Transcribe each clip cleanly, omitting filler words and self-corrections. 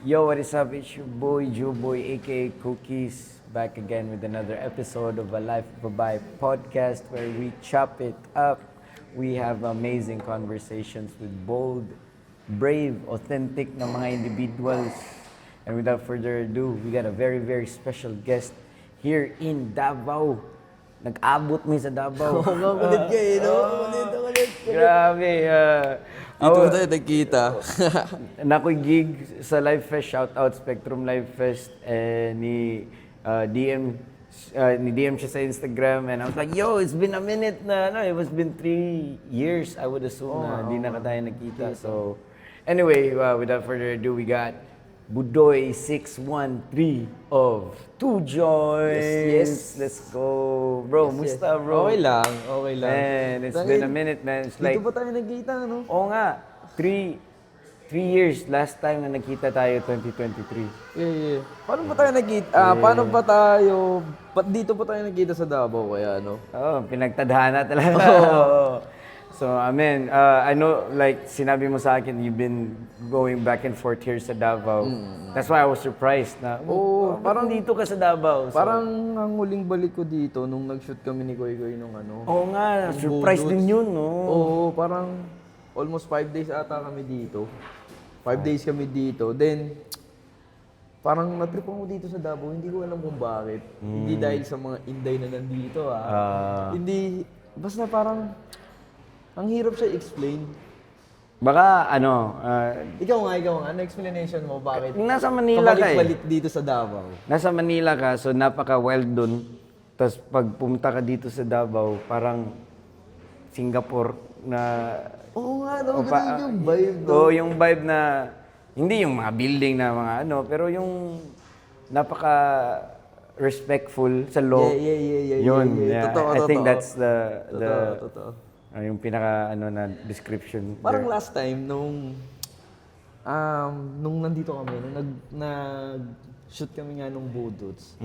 Yo, what is up? It's your boy, Joe Boy, aka Cookies, back again with another episode of A Life of a Babae podcast where we chop it up. We have amazing conversations with bold, brave, authentic na mga individuals. And without further ado, we got a very, very special guest here in Davao. Nag-abot mi sa Davao. Oo nga, kulit ka eh, no? Kulit. Grabe. Dito ba tayo nagkita? Nakoy gig sa Live Fest, shout out Spectrum Live Fest, ni DM siya sa Instagram, and I was like, yo, it's been a minute na, it was been 3 years, I would assume na di na tayo nagkita. So, anyway, without further ado, we got Budoy 613 of Two Joints. Yes. Let's go. Bro, musta bro? Okay lang. Man, it's been a minute, man. It's like, Dito ba tayo nagkita, no? oo nga, 3 years last time na nagkita tayo, 2023. Yeah. Paano ba tayo nagkita? Ba't dito pa tayo nagkita sa Davao kaya, no? Oo, pinagtadhana talaga. Oo. So, I know, like, sinabi mo sa akin, you've been going back and forth here sa Davao. That's why I was surprised na, parang dito ka sa Davao. So, Parang ang huling balik ko dito nung nag-shoot kami ni Koy Koy nung ano. oo nga, surprise din yun, no? Oo, parang almost 5 days ata kami dito. 5 days kami dito. Then, parang natrip ako dito sa Davao. Hindi ko alam kung bakit. Hindi dahil sa mga Inday na nandito, Hindi, basta parang, ang hirap siya explain. Baka, Ikaw nga, ano explanation mo bakit? nasa Manila ka eh. Pabalik-balik dito sa Davao. Nasa Manila ka, so napaka-wild dun. Tapos pag pumunta ka dito sa Davao, parang Singapore na... Oo nga, no, o ganun yung vibe, no? Oo, yung vibe na, hindi yung mga building na mga pero yung napaka-respectful sa law. Yeah. Yun, yeah. Totoo, I think totoo. that's Totoo. yung pinaka, na description. Parang there. last time, nung nandito kami, nung nag-shoot kami nga nung Budots,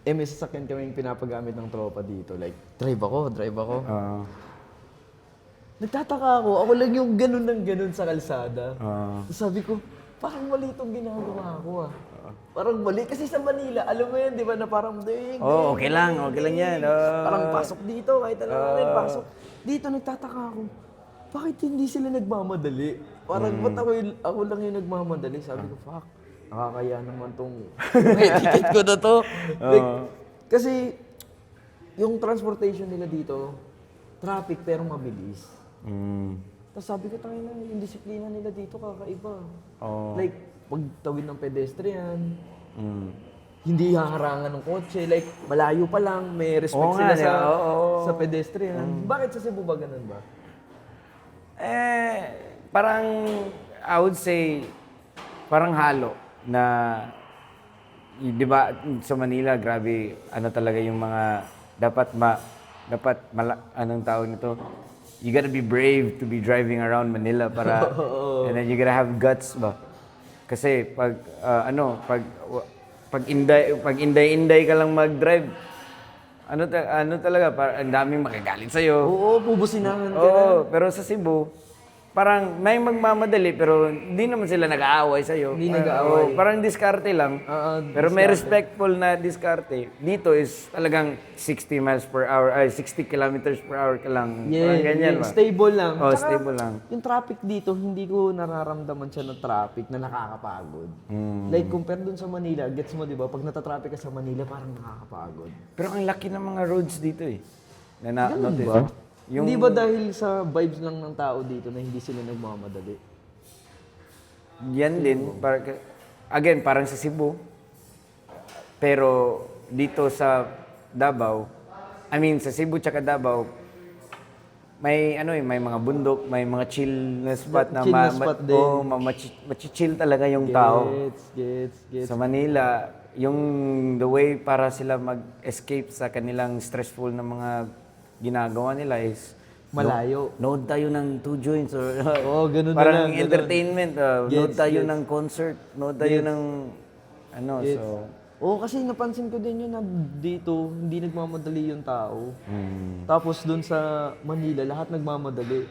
may sasakyan kami yung pinapagamit ng tropa dito. Like, drive ako. Nagtataka ako lang yung ganun ng ganun sa kalsada. Tapos sabi ko, parang mali itong ginagawa ko Parang mali. Kasi sa Manila, alam mo yan, di ba, na parang okay lang yan. Parang pasok dito, kahit alam natin, pasok. Dito, nagtataka ako, bakit hindi sila nagmamadali? Parang, ba't ako lang yung nagmamadali? Sabi ko, fuck, nakakaya naman tong may ticket ko na to. Like, kasi, yung transportation nila dito, traffic pero mabilis. Tapos sabi ko, tayo na, yung disiplina nila dito kakaiba. Like, pagtawid ng pedestrian, hindi haharangan ng kotse. Like, malayo pa lang, may respect sila sa pedestrian. Bakit sa Cebu ba ganun ba? Parang, I would say, parang halo na, di ba, sa Manila, grabe, talaga yung mga, anong tawag nito? You gotta be brave to be driving around Manila para, and then you gotta have guts ba? Kasi pag inday ka lang mag-drive, talaga, ang daming makagalit sa'yo. Oo, pubusinahan ka na. Oo, pero sa Cebu, parang may magmamadali pero hindi naman sila nag-aaway sa'yo. Hindi nag-aaway. Parang diskarte lang. Pero may respectful na diskarte. Dito is talagang 60 miles per hour, 60 kilometers per hour ka lang. Parang ganyan ba? Stable lang. Oh, Tsaka, stable lang. Yung traffic dito, hindi ko nararamdaman siya ng traffic na nakakapagod. Like, compare dun sa Manila, gets mo, di ba? Pag natatraffic ka sa Manila, parang nakakapagod. Pero ang laki ng mga roads dito eh. Na-notice. Ba? Hindi ba dahil sa vibes lang ng tao dito na hindi sila nagmamadali? Yan din. Again, parang sa Cebu. Pero dito sa Davao, sa Cebu tsaka Davao, may may mga bundok, may mga chill na spot na Chill na spot din. machichill talaga yung tao. Gets. Sa Manila, yung the way para sila mag-escape sa kanilang stressful na mga ginagawa nila is Malayo. Nood tayo ng Two Joints or ganun na parang lang, ganun. entertainment. Nood tayo Gets. ng concert. Nood tayo ng Gets. so Oo, kasi napansin ko din yun na dito, hindi nagmamadali yung tao. Tapos dun sa Manila, lahat nagmamadali.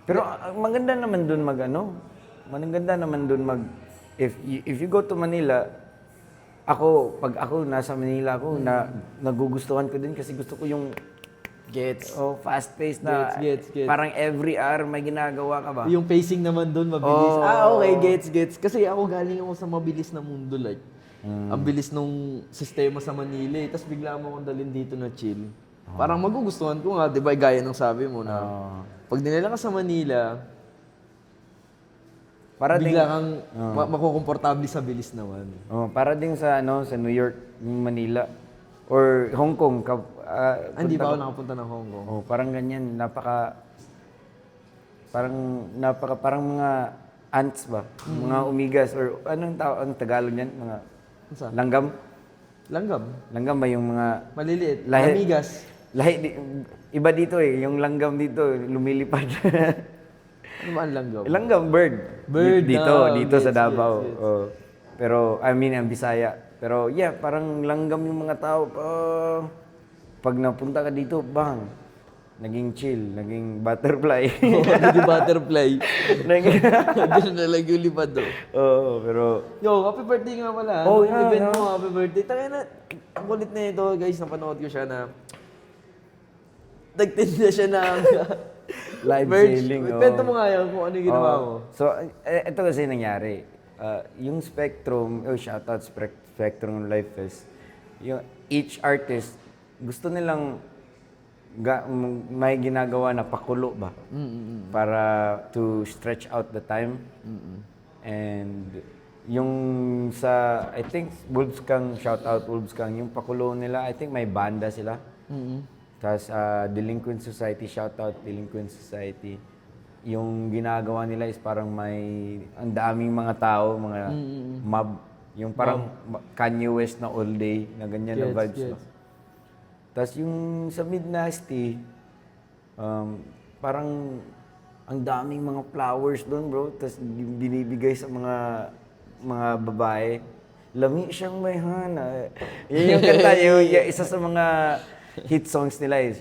pero maganda naman doon maganda naman doon if you go to Manila, pag ako nasa Manila ako, nagugustuhan ko din kasi gusto ko yung Gets. fast-paced na Gets. parang every hour may ginagawa ka ba? Yung pacing naman doon mabilis. Oh. Okay, gets. Kasi ako galing ako sa mabilis na mundo, like, ang bilis nung sistema sa Manila eh. Tapos bigla mo akong dalhin dito na chill. Parang magugustuhan ko nga, di ba, gaya ng sabi mo na pag dinala ka sa Manila, Para bigla ding, kang makukomportable sa bilis naman. para ding sa sa New York, Manila or Hong Kong Hindi pa ako nakapunta ng Hong Kong. parang ganyan, parang mga ants ba? Mga umigas or anong Tagalog niyan? Mga Saan? langgam? Langgam. Langgam ba yung mga Maliliit. Lahi- Amigas. iba dito yung langgam dito lumilipad. Ano ba ang langgam? Langgam bird. Bird, dito sa gets. Davao. Oh. Pero I mean ang Bisaya. Pero yeah, parang langgam yung mga tao. Pag napunta ka dito, bang, naging chill, naging butterfly. Naging butterfly. Naging- Doon na lang yung lipad do. Oo, pero Yo, happy birthday nga pala. Oh, Anong yeah, event no? mo, happy birthday. Tangina na, ang kulit na ito, guys. Napanood ko siya na nagtinda siya ng live merch. sailing. Kwento mo nga yun kung ano yung ginawa mo. So, ito kasi nangyari. Yung Spectrum, shoutout Spectrum Life Fest. Yung each artist, gusto nilang may ginagawa na pakulo ba? Para to stretch out the time. And yung I think Wolfgang, shoutout Wolfgang, yung pakulo nila, I think may banda sila. Tapos Delinquent Society, shoutout Delinquent Society. Yung ginagawa nila is parang ang daming mga tao, mga mob. Yung parang Kanye West na all day, na ganyan na vibes. No? Tapos yung sa Mid-Nasty, parang ang daming mga flowers doon, bro. Tapos binibigay sa mga babae. Lami siyang may hana. Yun yung kanta, yung isa sa mga hit songs nila is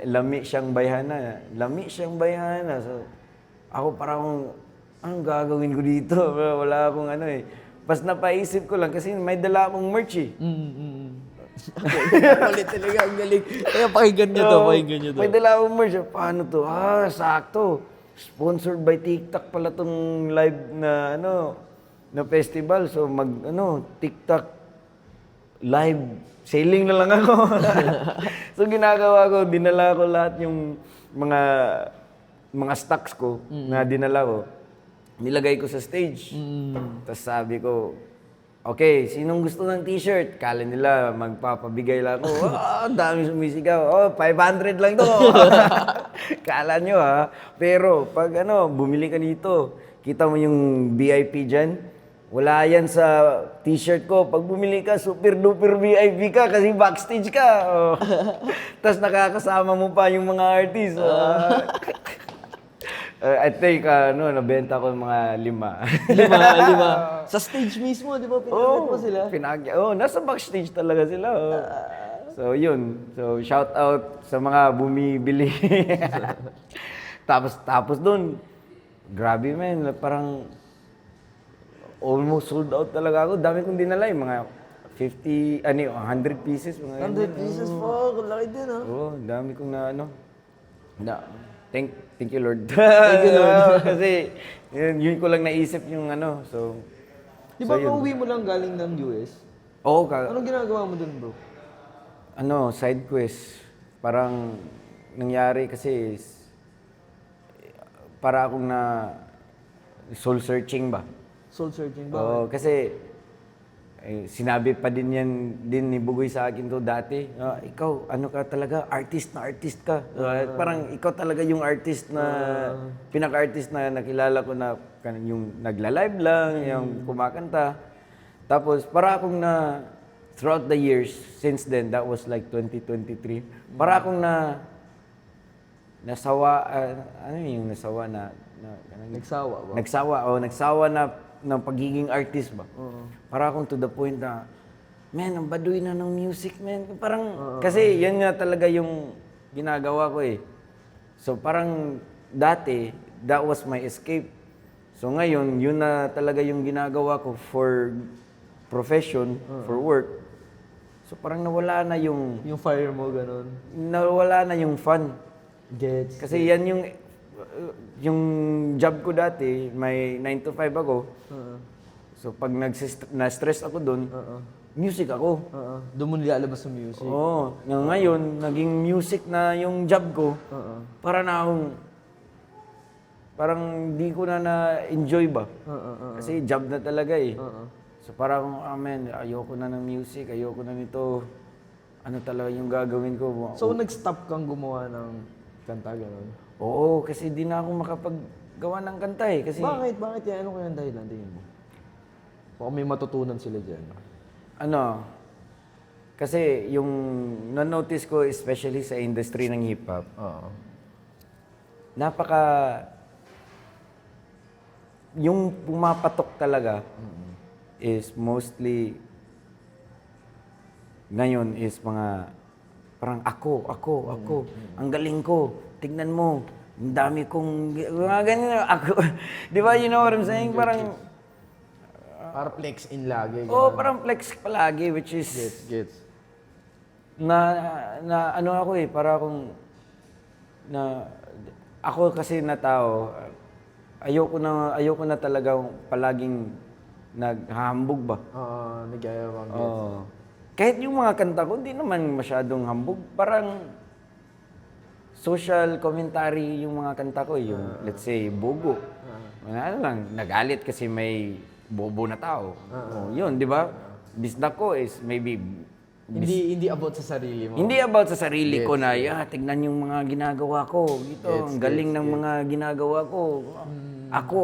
lami siyang bayhana. Lami siyang bayhana. So, ako parang, anong gagawin ko dito? Wala akong Pas napaisip ko lang kasi may dala akong merch eh. Kulit talaga, ang galing. Kaya pakinggan nyo to, pakinggan nyo to. May dala akong merch. Paano to? Sakto. Sponsored by TikTok pala tong live na na festival. So TikTok live sailing na lang ako. So ginagawa ko, dinala ko lahat yung mga stocks ko na dinala ko. Nilagay ko sa stage. Tapos sabi ko, okay, sinong gusto ng t-shirt? Kala nila magpapabigay lang ako. Ang dami sumisigaw. 500 lang to. Kala nyo Pero pag bumili ka dito, kita mo yung VIP dyan, wala yan sa t-shirt ko. Pag bumili ka, super duper VIP ka kasi backstage ka. Tapos nakakasama mo pa yung mga artist. I think, nabenta ko mga 5. Lima. Sa stage mismo, di ba? Pinagkat mo sila? Nasa backstage talaga sila. So, yun. So, shout out sa mga bumibili. tapos doon, grabe man, parang almost sold out talaga ako. Dami kong dinala yung mga 100 pieces. Mga 100 pieces, fuck. Laki din, dami kong Thank you, Lord. Thank you, Lord. Kasi yun ko lang naisip yung so. Di ba pauwi mo lang galing ng US? Oo, Anong ginagawa mo dun, bro? Side quest. Parang nangyari kasi para akong soul searching ba? Soul searching ba? Oo, kasi sinabi pa din ni Bugoy sa akin to dati. Ikaw, ka talaga, artist ka. Parang ikaw talaga yung artist na, pinaka-artist na nakilala ko na yung nagla-live lang, yung kumakanta. Tapos, para akong throughout the years, since then, that was like 2023, para akong nasawa, yung nasawa Nagsawa ba? Nagsawa ng pagiging artist ba? Para akong to the point na, ang baduy na ng music, Parang, kasi yan nga talaga yung ginagawa ko eh. So parang dati, that was my escape. So ngayon, yun na talaga yung ginagawa ko for profession, for work. So parang nawala na Yung fire mo, ganun. fun. Gets. Kasi yan yung job ko dati, may 9 to 5 ako. So pag na-stress ako doon, music ako. Doon mo nilalabas sa music. Oo. Ngayon, naging music na yung job ko. Para na akong, parang di ko na na-enjoy ba? Kasi job na talaga eh. So parang, man, ayoko na ng music, ayoko na nito. Ano talaga yung gagawin ko? So, nag-stop kang gumawa ng kanta, ganun? Oo, kasi di na ako makapaggawa ng kanta eh. Kasi, Bakit yan? Ano kaya ang dahilan? Tingin mo? Baka may matutunan sila dyan. ano, kasi yung na-notice ko, especially sa industry ng hip-hop, Oo. yung pumapatok talaga is mostly, ngayon is mga, parang ako, ang galing ko, tignan mo, ang dami kong, mga ganyan, ako, di ba, you know what I'm saying? Parang, Para flex in lagi. parang flex palagi, which is, Gets. na ano ako eh, para akong, ako kasi na tao, ayoko na talaga palaging naghahambog ba. Nagyayabang. Oo. Kahit yung mga kanta ko, hindi naman masyadong hambog. Parang social commentary yung mga kanta ko. Yung, let's say, bogo. Ano lang, nagalit kasi may bobo na tao. Yun, di ba? Bisdak ko is maybe... Hindi about sa sarili mo. Hindi about sa sarili ko na, tignan yung mga ginagawa ko. Ang galing ng mga ginagawa ko. Ako.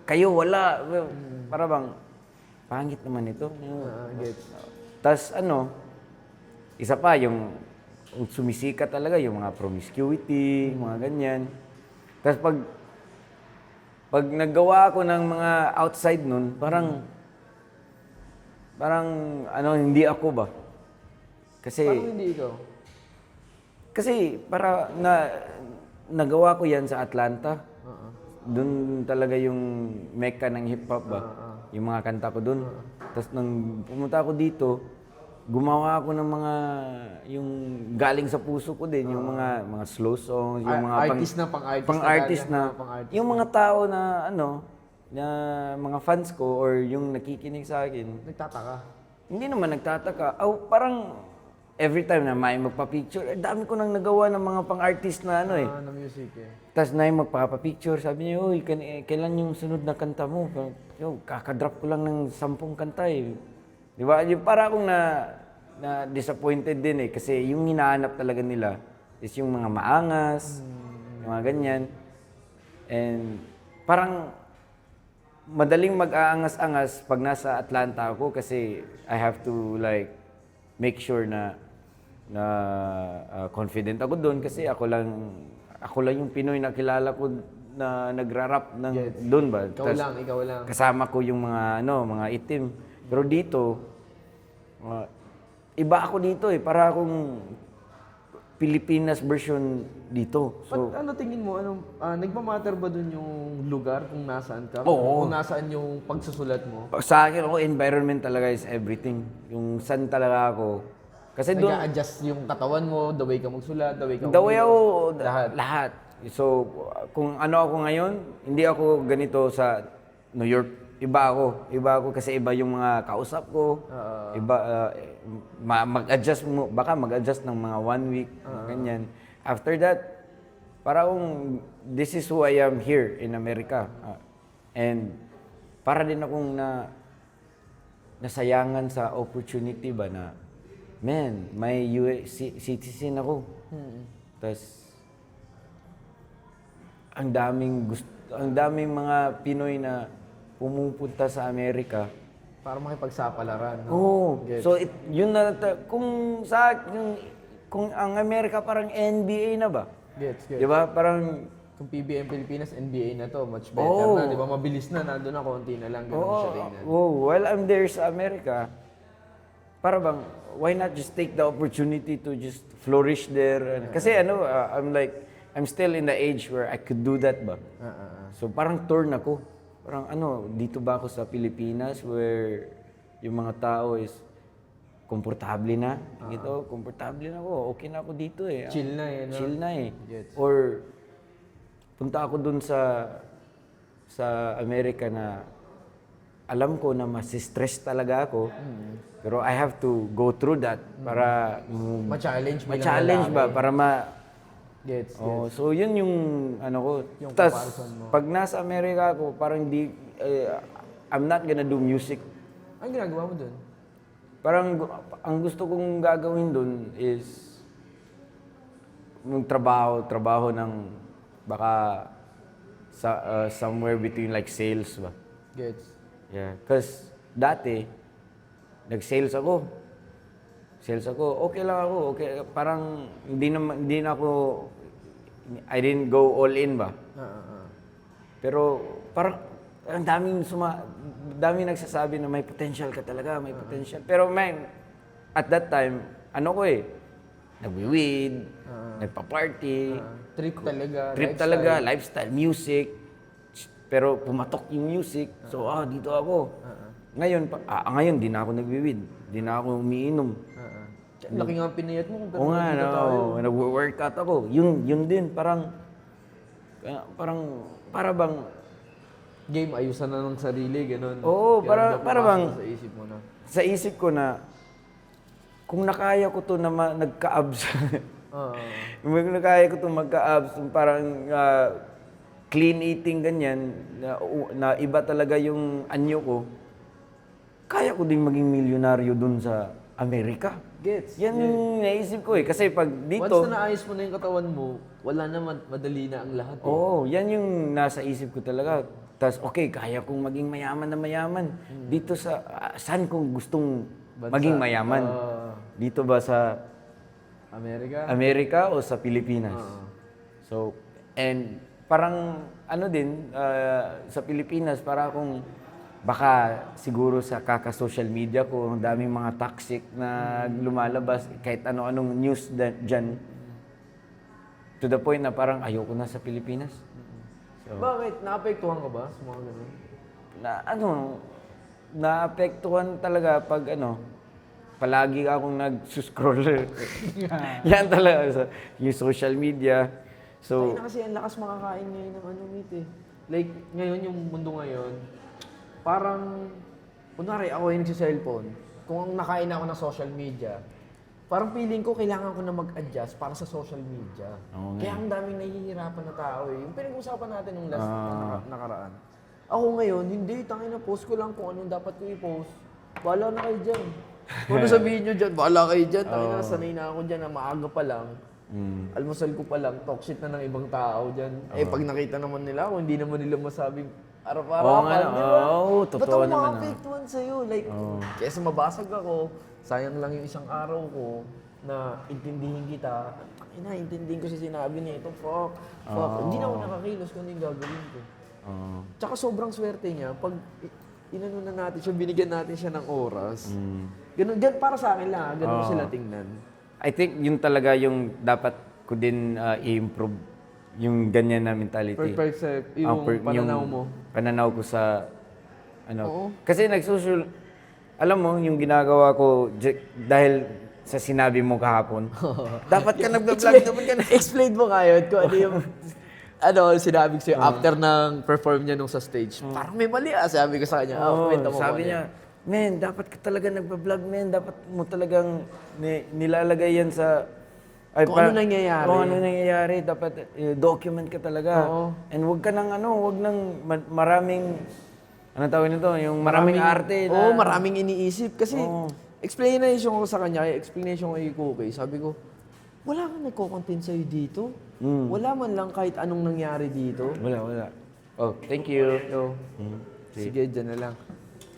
Kayo, wala. Para bang, pangit naman ito. Gets. Tapos isa pa, yung sumisikat talaga, yung mga promiscuity, mga ganyan. Tapos pag naggawa ako ng mga outside nun, parang hindi ako ba? Kasi, Parang hindi ikaw. kasi para nagawa ko yan sa Atlanta. Doon talaga yung mecca ng hip-hop ba? Yung mga kanta ko doon. Tapos nang pumunta ako dito, gumawa ako ng mga, yung galing sa puso ko din, yung mga slow songs, yung mga pang-artist na, yung mga tao na na mga fans ko or yung nakikinig sa akin. Nagtataka. Hindi naman nagtataka. Parang every time na may magpa-picture, dami ko nang nagawa ng mga pang-artist na Na music eh. Tapos na yung magpapapicture, sabi niya, uy, kailan yung sunod na kanta mo? Kakadrop ko lang ng 10 kanta eh. Di ba? Yung para akong na disappointed din eh. Kasi yung hinahanap talaga nila is yung mga maangas, mga ganyan. And parang madaling mag-aangas-angas pag nasa Atlanta ako kasi I have to like make sure na confident ako doon kasi ako lang yung Pinoy na kilala ko na nagra-rap ng doon ba. Ikaw lang. Kasama ko yung mga itim. Pero dito iba ako dito eh, para akong Pilipinas version dito. So, Ano tingin mo? Nagmamatter ba dun yung lugar kung nasaan ka? Oo. Kung nasaan yung pagsusulat mo? sa akin environment talaga is everything. Yung saan talaga ako. Kasi doon, Nag-a-adjust yung katawan mo, the way ka magsulat, the way ka the way ako, lahat. So, kung ano ako ngayon, hindi ako ganito sa New York. Iba ako kasi iba yung mga kausap ko. Iba, mag-adjust mo, baka mag-adjust ng mga 1 week, ganyan. After that, parang this is who I am here in America. And para din akong nasayangan sa opportunity ba na, man, may US citizen ako. Tapos, ang daming mga Pinoy na pumupunta sa Amerika. Para makipagsapalaran. No? Oo. Gets. So, kung ang Amerika parang NBA na ba? Gets. Di ba? Parang, Kung PBM Pilipinas, NBA na to. Much better na. Di ba? Mabilis na. Nandun na konti na lang. Ganun siya tingnan. while I'm there sa Amerika, para bang, why not just take the opportunity to just flourish there? Kasi I'm like, I'm still in the age where I could do that ba. So parang torn ako. Parang dito ba ako sa Pilipinas where yung mga tao is komportable na. Dito, komportable na ako. Okay na ako dito eh. Chill na eh, no? Chill na eh. Gets. Or punta ako dun sa Amerika na alam ko na mas-stress talaga ako. Pero I have to go through that para Ma-challenge bilang ma-challenge ba lalaki. para Gets. Oh, so yun yung ko. Yung Tas comparison mo. pag nasa Amerika ako, parang I'm not gonna do music. Ang ginagawa mo dun? Parang ang gusto kong gagawin dun is trabaho ng baka somewhere between like sales ba. Gets. Yeah, cause dati nag-sales ako. Sales ako, okay lang ako. Okay, parang hindi na ako I didn't go all in ba. Pero parang ang daming nagsasabi na may potential ka talaga, may potential. Pero man, at that time, nagwi-weed, nagpa-party, Trip talaga, lifestyle, music. Pero pumatok yung music, so dito ako. Ngayon, di na ako nagwi-weed, di na ako umiinom. Laki nga ang pinayat mo kung Oo nga, dito tayo. nag-workout ako. Yun din, parang, para bang, Game, ayusan na ng sarili, ganun. Oo, Kaya para bang, sa isip mo na. sa isip ko na, kung nakaya ko to na nagka-abs, kung nakaya ko to magka-abs, parang clean eating ganyan, na iba talaga yung anyo ko, kaya ko ding maging milyonaryo dun sa Amerika. Gets. Yan yung naisip ko eh. Kasi pag dito... Once na naayos mo na yung katawan mo, wala na madali na ang lahat. Oo, yan yung nasa isip ko talaga. Tapos, okay, kaya kong maging mayaman na mayaman. Dito sa... saan kong gustong maging mayaman? Dito ba sa Amerika o sa Pilipinas? So, and parang din, sa Pilipinas, para akong baka siguro sa kaka-social media ko, ang daming mga toxic na lumalabas, kahit ano-anong news dyan. To the point na parang ayoko na sa Pilipinas. So, Bakit? Naapektuhan ka ba sa mga ganun? naapektuhan talaga pag palagi akong nag-scroll. Yan talaga, yung social media. So, Kaya na kasi ang lakas makakain ngayon ng meat eh. Like, ngayon yung mundo ngayon, parang, kunwari ako yung nagsi-cellphone, kung nakain ako ng social media, parang feeling ko kailangan ko na mag-adjust para sa social media. Oo nga. Kaya ang daming nahihirapan na tao eh. Yung pinag-usapan natin nung last nakaraan. Ako ngayon, hindi, tangin na post ko lang kung anong dapat ko i-post. Bahala na kayo dyan. Kung ano sabihin nyo dyan, bahala kayo dyan. Tangin na, sanay na ako dyan na maaga pa lang. Almusal ko pa lang, talk shit na ng ibang tao dyan. Pag nakita naman nila ako, hindi naman nila masabing araw-araw, di ba? Totoo Ba't ako naman. makapektuhan sa'yo? Like, kesa mabasag ako, sayang lang yung isang araw ko na intindihin kita. Intindihin ko sa sinabi niya ito, fuck. Hindi na ako nakakilos kung ano yung gagawin ko. Tsaka sobrang swerte niya, pag inano na natin siya, binigyan natin siya ng oras. Ganun, para sa akin lang, ganun ko sila tingnan. I think yun talaga yung dapat ko din i-improve yung ganyan na mentality. Yung pananaw mo. Pananaw ko sa Oo. Kasi alam mo yung ginagawa ko dahil sa sinabi mo kahapon. Dapat ka nag-vlog, dapat ka Explain mo ngayon kung ano yung sinabi ko sa'yo after ng perform niya nung sa stage. Parang may mali sabi ko sa kanya. Kwento mo sabi kung ano niya, men, dapat ka talaga nagba-vlog, men. Dapat mo talagang nilalagay yan sa... Kung ano nangyayari. Kung ano nangyayari. Dapat document ka talaga. Oo. And wag ka nang wag nang maraming... Ano tawag nito? Yung maraming arte na... Oo, maraming iniisip. Kasi explanation ko sa kanya, explanation ko kay Cookie. Sabi ko, wala kang nagko-content sa'yo dito. Wala man lang kahit anong nangyari dito. Wala. Oh, thank you. Yo. Sige, dyan na lang.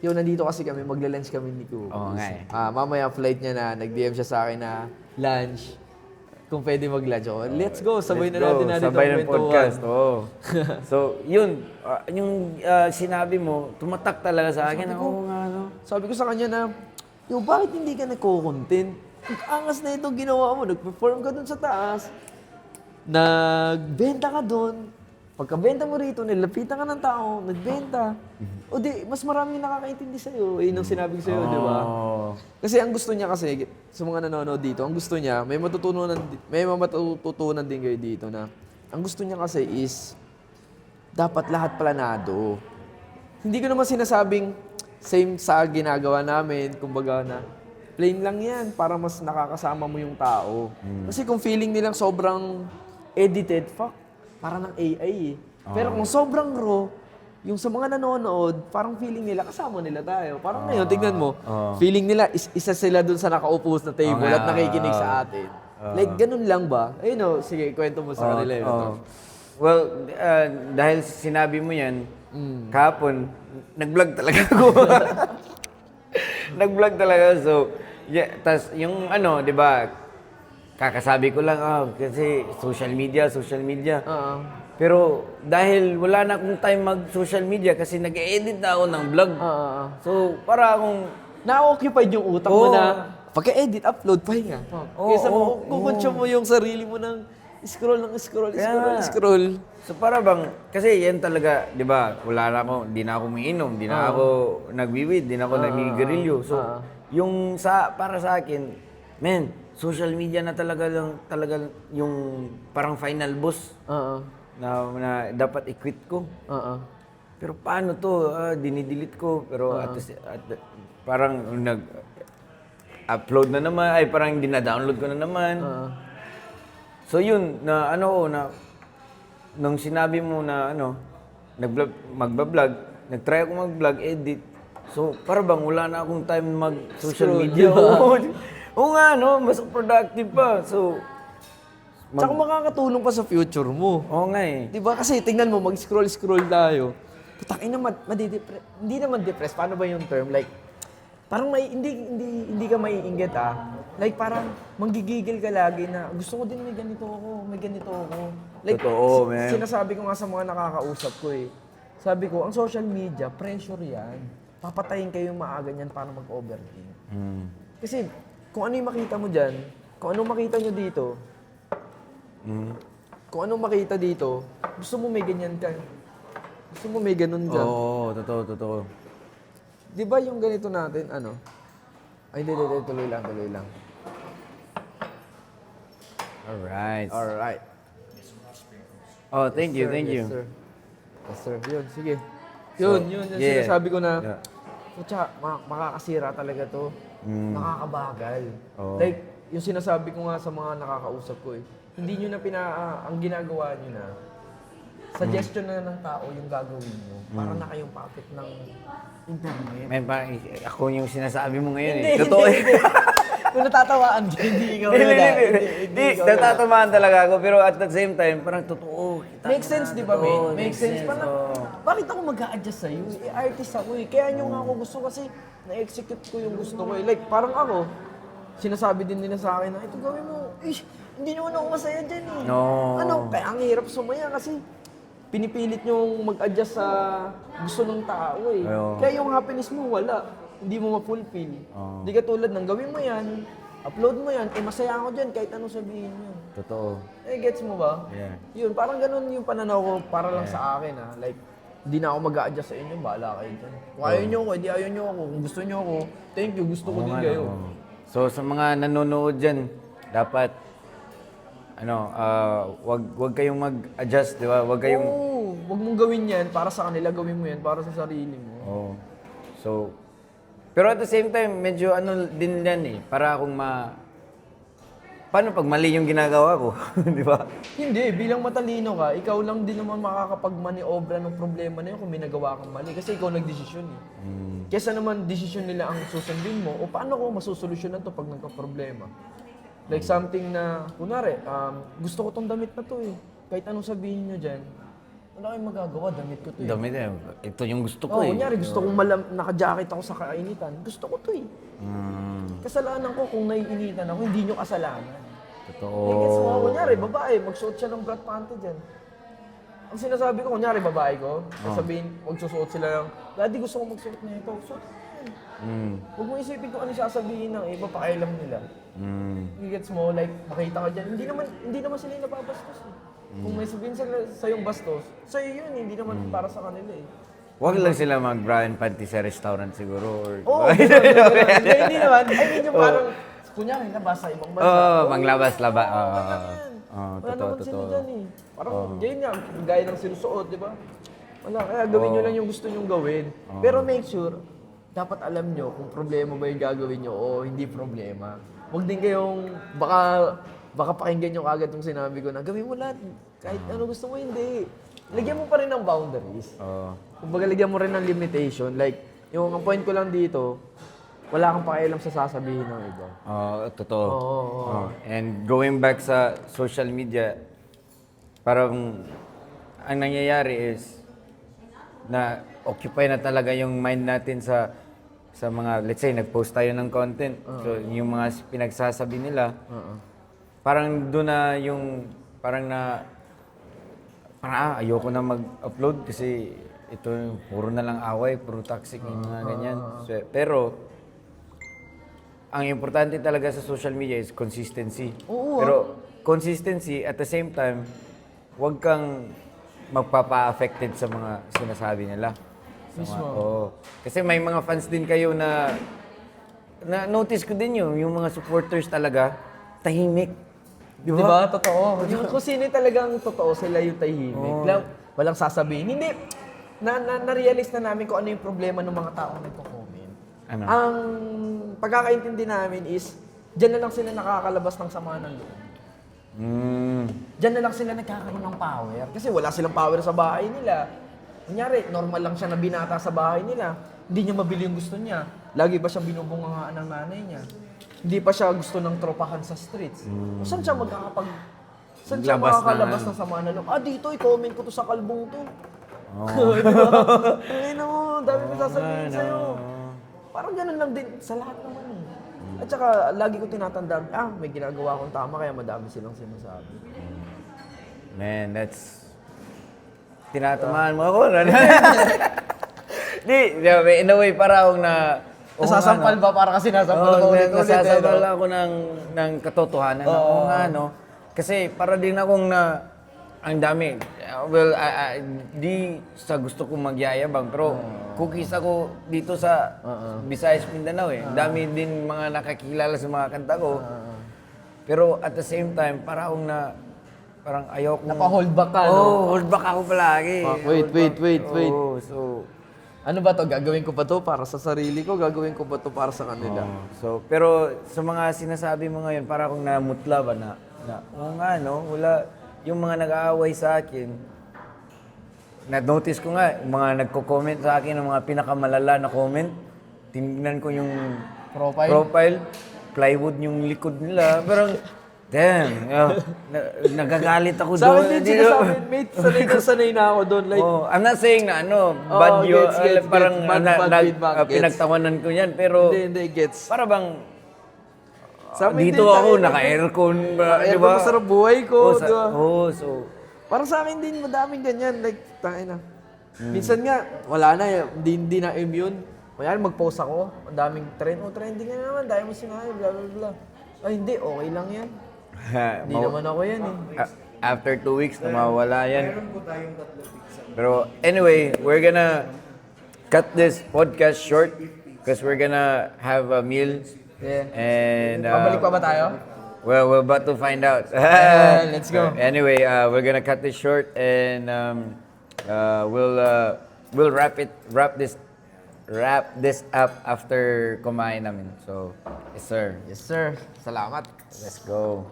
Yo, nandito kasi kami, magla-lunch kami ni Cookie. Oo nga eh. Mamaya flight niya na, nag-DM siya sa akin na lunch. Kung pwede mag-lunch. Let's go, sabay na natin Sabay ng ang podcast. Oh. So, yun. Yung sinabi mo, tumatak talaga sa akin. Oo nga, no? Sabi ko sa kanya na, yo, bakit hindi ka nagko-content? Ang angas na itong ginawa mo. Nag-perform ka dun sa taas. nagbenta ka doon. Pagkabenta mo rito, nilapitan ka ng tao, nagbenta. O di, mas maraming nakakaintindi sa'yo. Yun ang sinabi ko sa'yo, di ba? Oh. Kasi ang gusto niya kasi, sa mga nanonood dito, ang gusto niya, may matututunan din kayo dito na, ang gusto niya kasi is, dapat lahat planado. Hindi ko naman sinasabing, same sa ginagawa namin, kumbaga na, plain lang yan, para mas nakakasama mo yung tao. Kasi kung feeling nilang sobrang edited, fuck, para ng AI eh. Pero kung sobrang raw, yung sa mga nanonood, parang feeling nila, kasama nila tayo. Parang ngayon, tignan mo, feeling nila, isa sila dun sa nakaupo na table at nakikinig sa atin. Like, ganun lang ba? Ayun o, sige, kwento mo sa kanila yun. Well, dahil sinabi mo yan, kahapon, nag-vlog talaga ako. Nag-vlog talaga. So, yeah, tas yung ano, di ba, kakasabi ko lang, kasi social media. Pero dahil wala na akong time mag-social media kasi nag-edit na ako ng vlog. So, para akong... Na-occupied yung utak mo na pagka-edit, upload, pahinga. Kaysa mo, kukonsume mo yung sarili mo ng scroll. So para bang, kasi yan talaga, di ba, wala na ako, di na ako umiinom, di na ako nagwiwid, di na ako nagnigarilyo. So, yung para sa akin, men, social media na talaga yung parang final boss na dapat i-quit ko. Pero paano to? Dinidelete ko. Pero parang nag-upload na naman, ay parang dina-download ko na naman. So yun, nung sinabi mo na magbablog, nag-try ako mag-vlog, edit. So para bang wala na akong time mag-social media. Oo nga, mas productive pa. So, tsaka makakatulong pa sa future mo. Oo nga eh. Diba? Kasi tingnan mo, mag-scroll tayo. Putang ina, hindi naman depressed. Paano ba yung term? Like, parang hindi ka maiinggit Like, parang manggigigil ka lagi na gusto ko din may ganito ako. Like, totoo, man. Sinasabi ko nga sa mga nakakausap ko eh. Sabi ko, ang social media, pressure yan. Papatayin kayo maaga niyan para mag-overthink. Kasi, kung ano yung makita mo dyan, kung anong makita nyo dito, kung anong makita dito, gusto mo may ganyan ka. Gusto mo may ganun ka. Oo, totoo. Di ba yung ganito natin, Ay, hindi, tuloy lang. Alright. Alright. Thank you. Yes, sir. Yun, sige. Yun, sinasabi ko na, Pucha, makakasira talaga to. Nakakabagal. Like, yung sinasabi ko nga sa mga nakakausap ko hindi nyo na ang ginagawa nyo na, suggestion na ng tao yung gagawin nyo. Parang na kayong puppet ng internet. Men, ako yung sinasabi mo ngayon Hindi, Totoo Kung natatawaan, hindi ikaw Hindi, natatamaan talaga ako. Pero at the same time, parang totoo. Makes sense, di ba, mate? Makes sense. Bakit ako mag-a-adjust sa'yo? Artist ako Kaya nyo nga ako gusto kasi na-execute ko yung gusto ko Like, parang ako, sinasabi din nila sa akin na, ito gawin mo. Hindi nyo ako masaya dyan No. Kaya ang hirap sumaya kasi pinipilit nyo mag-adjust sa gusto ng tao Kaya yung happiness mo, wala. Hindi mo ma-fulfill. Hindi ka tulad ng gawin mo yan, upload mo yan, masaya ako dyan kahit anong sabihin nyo. Totoo. Gets mo ba? Yeah. Yun, parang ganun yung pananaw ko para lang sa akin Like, hindi na ako mag-a-adjust sa inyo, bahala kayo dyan. Kung ayaw nyo ako, hindi ayaw nyo ako. Kung gusto nyo ako, thank you, gusto ko din kayo. So sa mga nanonood dyan, dapat, wag kayong mag-adjust, di ba? Wag kayong... Wag mong gawin yan para sa kanila, gawin mo yan para sa sarili mo. So, pero at the same time, medyo din yan para akong paano pag mali yung ginagawa ko, di ba? Hindi, bilang matalino ka, ikaw lang din naman makakapag-maniobra ng problema na yun kung may nagawa kang mali. Kasi ikaw nagdesisyon Kesa naman desisyon nila ang susundin mo, o paano ko masusolusyonan to pag nagka-problema? Like something na, kunwari, gusto ko tong damit na to Kahit anong sabihin nyo dyan, wala kayong magagawa, damit ko to Damit ito yung gusto ko kunyari, gusto kong naka-jacket ako sa kainitan. Gusto ko to Kasalanan ko kung naiinitan ako, hindi nyo kasalanan. Totoo. Gets mo, kunyari, babae, magsuot siya ng brat panty dyan. Ang sinasabi ko, kunyari, babae ko, sasabihin, magsusuot sila ng, Daddy, gusto ko magsuot na ito. Suot Huwag mo isipin kung ano sasabihin ng iba, pakialam nila. Gets mo, like, makita ka dyan, hindi naman sila yung nababastos eh. Kung may sabihin sa yung bastos, sa'yo yun, hindi naman para sa kanila eh. Huwag lang sila mag-bra and panty sa restaurant siguro. Or... Oo, hindi naman. I mean yung parang, kunyari, labas sa ibang bansa. Oo, manglabas-labas. Wala naman sila Totoo. dyan eh. Parang, yun nga, gaya ng sinusuot, di ba? Wala, kaya gawin nyo lang yung gusto nyong gawin. Pero make sure, dapat alam nyo kung problema ba yung gagawin nyo o hindi problema. Huwag din kayong, baka pakinggan nyo kagad yung sinabi ko na gawin mo lahat, kahit ano gusto mo, hindi. Lagyan mo pa rin ng boundaries. Kumbaga, lagyan mo rin ng limitation. Like, yung ang point ko lang dito, wala kang pakialam sa sasabihin ng iba. Totoo. And going back sa social media, parang ang nangyayari is na occupy na talaga yung mind natin sa mga, let's say, nag-post tayo ng content. So, yung mga pinagsasabi nila, parang doon na yung, parang ayoko na mag-upload kasi ito, puro na lang away, puro toxic, yung mga ganyan. So, pero, ang importante talaga sa social media is consistency. Pero, consistency, at the same time, huwag kang magpapa-affected sa mga sinasabi nila. Kasi may mga fans din kayo na notice ko din yung mga supporters talaga, tahimik. Di ba? Totoo. Kung sino talagang totoo, sila yung tahimik. Walang sasabihin. Hindi. Na-realize na namin kung ano yung problema ng mga taong nagko-comment. Ano? Ang pagkakaintindi namin is, dyan na lang sila nakakalabas ng sama ng loob. Diyan na lang sila nagkakaroon ng power. Kasi wala silang power sa bahay nila. Kunyari, normal lang siya na binata sa bahay nila. Hindi niya mabili yung gusto niya. Lagi ba siyang binubungangaan ng nanay niya? Hindi pa siya gusto ng tropahan sa streets. Saan siya Saan siya makakalabas ng sama na loob? Dito, i-comment ko to sa kalbong to. Ay no, dami ko sasabihin sa'yo. Parang ganun lang din sa lahat naman eh. At saka, lagi ko tinatandaan, may ginagawa akong tama kaya madami silang sinasabi. Man, that's... Tinatamaan mo ako. In a way, para akong Nasasampal ba? Para kasi nasampal ba ulit-ulit? Nasasampal ako ng katotohanan. Kasi para din akong ang dami. Well, di sa gusto kong magyayabang, pero cookies ako dito sa Visayas, Mindanao eh. Dami din mga nakakilala sa mga kanta ko. Pero at the same time, para akong parang ayaw kong... Napa-hold back ka, no? hold back ako palagi. Wait. So... Ano ba to? Gagawin ko ba to para sa sarili ko? Gagawin ko ba to para sa kanila? Pero sa mga sinasabi mo ngayon, para akong namutla ba wala. Yung mga nag-aaway sa akin, na-notice ko nga, yung mga nagko-comment sa akin, ng mga pinakamalala na comment, tinignan ko yung profile, plywood yung likod nila, parang, damn, nagagalit ako Sa doon. akin din sila sa amin, mate, sanay na ako doon. Like, I'm not saying na bad yun, parang bad feedback, pinagtawanan ko yan, pero hindi, gets. para bang, Sa amin dito din, ako, naka-aircon, di ba? Masarap buhay ko, di ba? So, Parang sa akin din, madaming ganyan. Like, tangina. Minsan nga, wala na, hindi na immune. Mayroon mag-post ako, ang daming trend. Trending na naman, dahil mo sinabi, blah, blah, blah. Ay, hindi, okay lang yan. Hindi naman ako yan eh. After 2 weeks, mawawala yan. Pero anyway, we're gonna cut this podcast short because we're gonna have a meal. Yeah. And Pabalik pa ba tayo? well, we're about to find out. Let's go. Anyway, we're gonna cut this short and we'll wrap this up after kumain namin. So, yes sir. Yes, sir. Salamat. Let's go.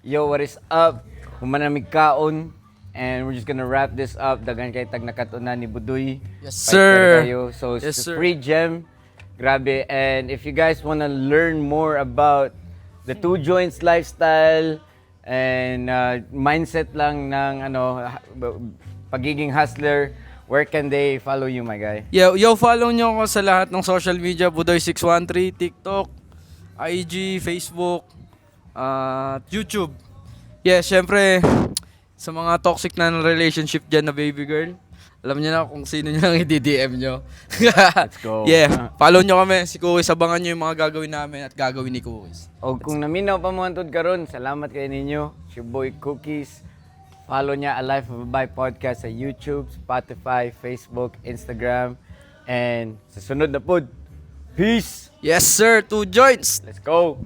Yo, what is up? Humanamig kaon. And we're just gonna wrap this up. Dagan kay tag nakatuna ni Budoy. Yes, Fight sir. kayo. So, Yes, it's a sir. free gem. Grabe. And if you guys wanna learn more about the two joints lifestyle and mindset lang ng pagiging hustler, where can they follow you, my guy? Yo, follow nyo ako sa lahat ng social media, Budoy613, TikTok, IG, Facebook, YouTube. Yeah, syempre, sa mga toxic na relationship dyan na baby girl, Alam niyo na kung sino niyo lang i-DM nyo. Let's go. Yeah, follow nyo kami. Si Cookies, abangan nyo yung mga gagawin namin at gagawin ni Cookies. O kung naminaw pa mo antod karon, salamat kay ninyo. It's your boy Cookies. Follow niya A Life of a Bye Podcast sa YouTube, Spotify, Facebook, Instagram. And sa sunod na pod, peace! Yes sir, 2 joints! Let's go!